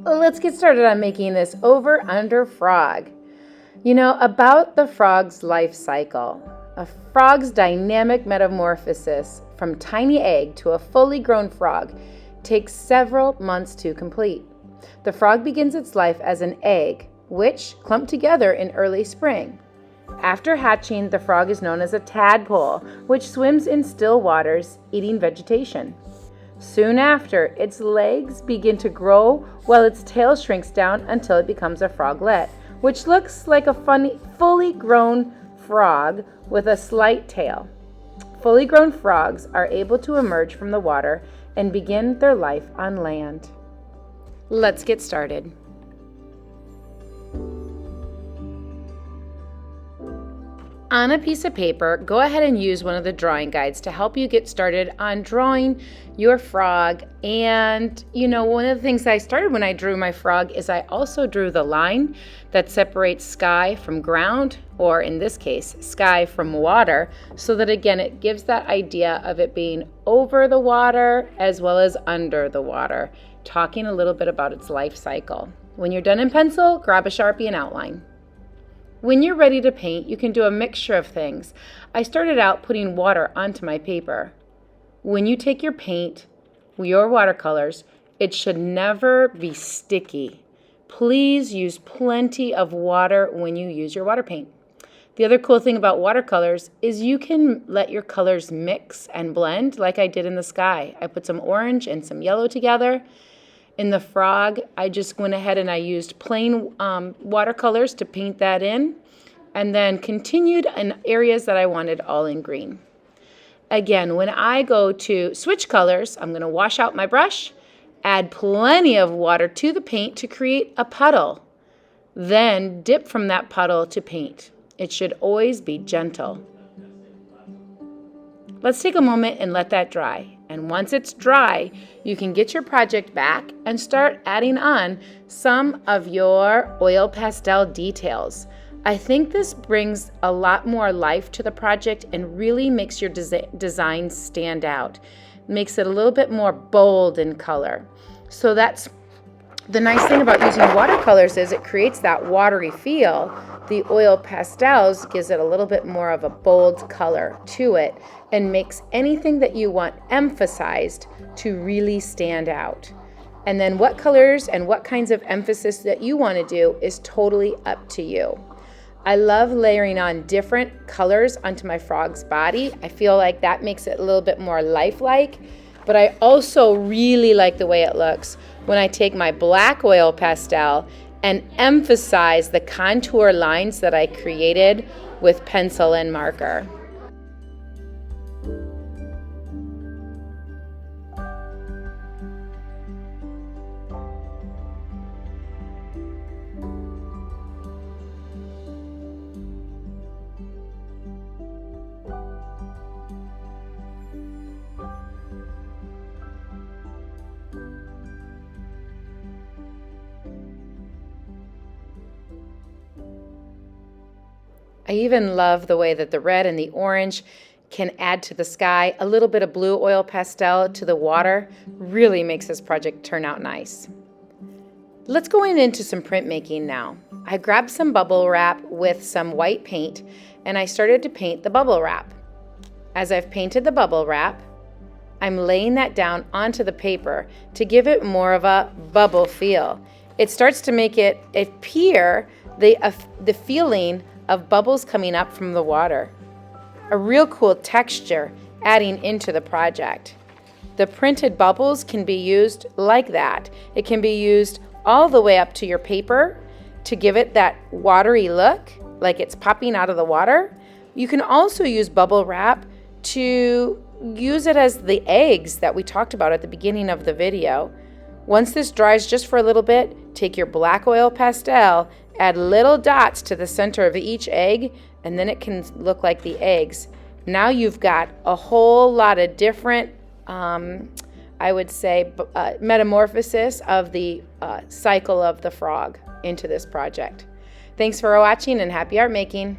Let's get started on making this over-under frog. About the frog's life cycle. A frog's dynamic metamorphosis from tiny egg to a fully grown frog takes several months to complete. The frog begins its life as an egg, which clump together in early spring. After hatching, the frog is known as a tadpole, which swims in still waters, eating vegetation. Soon after, its legs begin to grow while its tail shrinks down until it becomes a froglet, which looks like a fully grown frog with a slight tail. Fully grown frogs are able to emerge from the water and begin their life on land. Let's get started. On a piece of paper, go ahead and use one of the drawing guides to help you get started on drawing your frog. And one of the things I started when I drew my frog is I also drew the line that separates sky from ground, or in this case, sky from water, so that again, it gives that idea of it being over the water as well as under the water, talking a little bit about its life cycle. When you're done in pencil, grab a Sharpie and outline. When you're ready to paint, you can do a mixture of things. I started out putting water onto my paper. When you take your paint, your watercolors, it should never be sticky. Please use plenty of water when you use your water paint. The other cool thing about watercolors is you can let your colors mix and blend like I did in the sky. I put some orange and some yellow together. In the frog, I just went ahead and I used plain watercolors to paint that in, and then continued in areas that I wanted all in green. Again, when I go to switch colors, I'm going to wash out my brush, add plenty of water to the paint to create a puddle, then dip from that puddle to paint. It should always be gentle. Let's take a moment and let that dry. And once it's dry, you can get your project back and start adding on some of your oil pastel details. I think this brings a lot more life to the project and really makes your design stand out. Makes it a little bit more bold in color. So that's the nice thing about using watercolors is it creates that watery feel. The oil pastels gives it a little bit more of a bold color to it and makes anything that you want emphasized to really stand out. And then what colors and what kinds of emphasis that you want to do is totally up to you. I love layering on different colors onto my frog's body. I feel like that makes it a little bit more lifelike, but I also really like the way it looks when I take my black oil pastel and emphasize the contour lines that I created with pencil and marker. I even love the way that the red and the orange can add to the sky. A little bit of blue oil pastel to the water really makes this project turn out nice. Let's go into some printmaking now. I grabbed some bubble wrap with some white paint and I started to paint the bubble wrap. As I've painted the bubble wrap, I'm laying that down onto the paper to give it more of a bubble feel. It starts to make it appear the feeling of bubbles coming up from the water. A real cool texture adding into the project. The printed bubbles can be used like that. It can be used all the way up to your paper to give it that watery look, like it's popping out of the water. You can also use bubble wrap to use it as the eggs that we talked about at the beginning of the video. Once this dries just for a little bit, take your black oil pastel, add little dots to the center of each egg, and then it can look like the eggs. Now you've got a whole lot of different, I would say, metamorphosis of the cycle of the frog into this project. Thanks for watching and happy art making.